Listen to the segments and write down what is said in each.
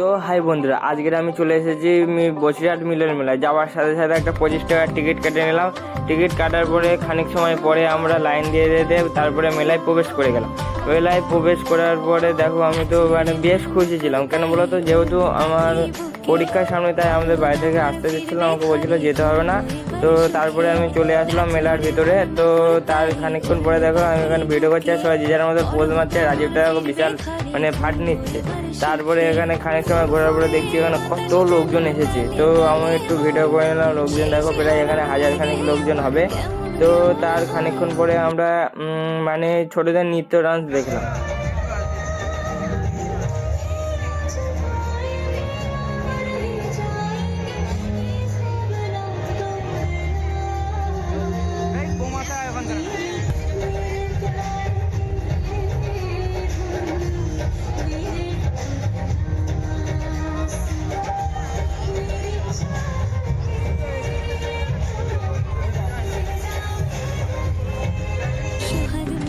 তো হাই বন্ধুরা, আজকের আমি চলে এসেছি বসিরহাট মিলন মেলায়। যাওয়ার সাথে সাথে একটা 25 টাকার টিকিট কেটে নিলাম। টিকিট কাটার পরে খানিক সময় পরে আমরা লাইন দিয়ে দিতে তারপরে মেলায় প্রবেশ করে গেলাম। মেলায় প্রবেশ করার পরে দেখো, আমি তো বেশ খুশি ছিলাম। কেন বলো তো, যেহেতু আমার পরীক্ষার সামনে, তাই আমাদের বাড়ি থেকে আসতে দিচ্ছিলাম, আমাকে বলছিল যেতে হবে না। তো তারপরে আমি চলে আসলাম মেলার ভিতরে। তো তার খানিকক্ষণ পরে দেখো, আমি এখানে ভিডিও করছি আর সবাই যে যার মধ্যে পোজ মারছে। রাজীবটা বিশাল ফাট নিচ্ছে। তারপরে এখানে খানিক সময় ঘোরার পরে দেখছি এখানে কত লোকজন এসেছে। তো আমি একটু ভিডিও করে নিলাম। লোকজন দেখো প্রায় এখানে 1000 খানিক লোকজন হবে। তো তার খানিকক্ষণ পরে আমরা ছোটদের নৃত্য ডান্স দেখলাম।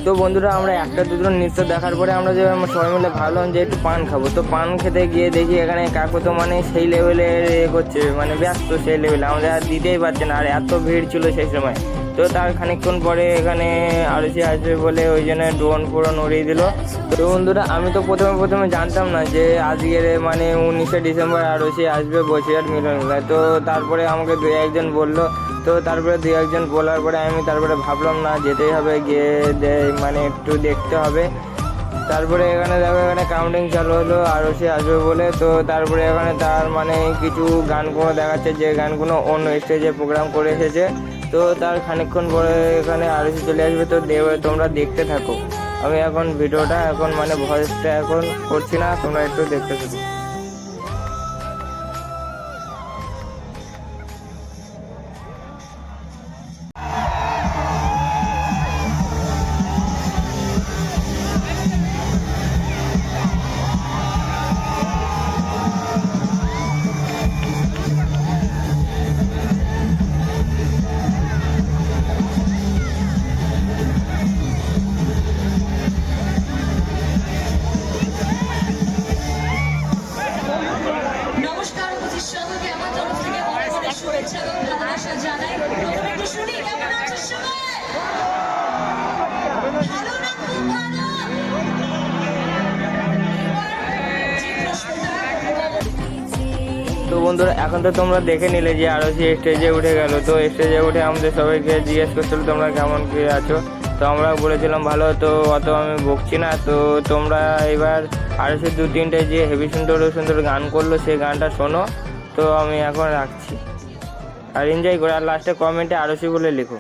তো বন্ধুরা, আমরা একটা দুটো নৃত্য দেখার পরে আমরা যে সবাই মিলে ভাবলাম যে একটু পান খাবো। তো পান খেতে গিয়ে দেখি এখানে কাকু তো সেই লেভেলে করছে, ব্যস্ত সেই লেভেলে, আমাদের আর দিতেই পারছে না। আর এত ভিড় ছিল সেই সময়। তো তার খানিকক্ষণ পরে এখানে আরসি আসবে বলে ওই জন্য ড্রোন ফোন উড়িয়ে দিল। তো বন্ধুরা, আমি তো প্রথমে জানতাম না যে আজকের 19শে ডিসেম্বর আরসি আসবে বসিরহাট মিলন মেলায়। তো তারপরে আমাকে দুই একজন বললো। তো তারপরে দুই একজন বলার পরে আমি তারপরে ভাবলাম না, যেতেই হবে, গিয়ে একটু দেখতে হবে। তারপরে এখানে দেখো, এখানে কাউন্টিং চালু হলো আরসি আসবে বলে। তো তারপরে এখানে তার কিছু গানগুলো দেখাচ্ছে, যে গানগুলো অন্য স্টেজে প্রোগ্রাম করে এসেছে। তো তার খানিকক্ষণ পরে এখানে আরসি চলে আসবে। তো তোমরা দেখতে থাকো। আমি এখন ভিডিওটা ভয়েসটা এখন করছি না, তোমরা একটু দেখতে থাকো। তো বন্ধুরা, এখন তো তোমরা দেখে নিলে যে আরসি স্টেজে উঠে গেল। তো স্টেজে উঠে আমাদের সবাইকে জিজ্ঞেস করছিল তোমরা কেমন কি আছো। তো আমরা বলেছিলাম ভালো। তো অত আমি বকছি না। তো তোমরা এবার আরসি 2-3টে যে হেভি সুন্দর সুন্দর গান করলো, সেই গানটা শোনো। তো আমি এখন রাখছি, আর এনজয় করো। আর লাস্টে কমেন্টে আরসি বলে লিখো।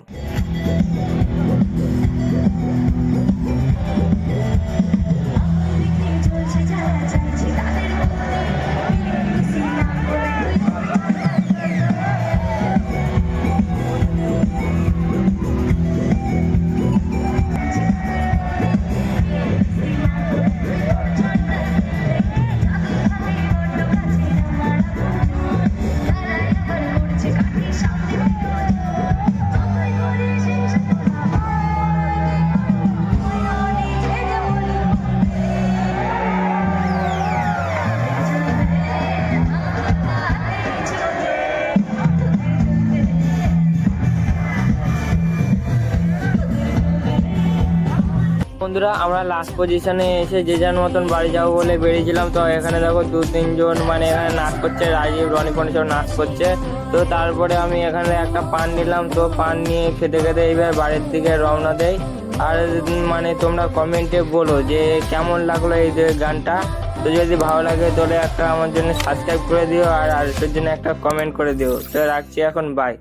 বন্ধুরা, আমরা লাস্ট পজিশনে এসে যে যার মতন বাড়ি যাবো বলে বেরিয়েছিলাম। তো এখানে দেখো 2-3 জন এখানে নাচ করছে, রাজীব, রনি পনি সব নাচ করছে। তো তারপরে আমি এখানে একটা পান নিলাম। তো পান নিয়ে খেতে খেতে এইবার বাড়ির দিকে রওনা দেয়। আর তোমরা কমেন্টে বলো যে কেমন লাগলো এই যে গানটা। তো যদি ভালো লাগে তাহলে একটা আমার জন্য সাবস্ক্রাইব করে দিও, আর আরেকটার জন্য একটা কমেন্ট করে দিও। তো রাখছি এখন, বাই।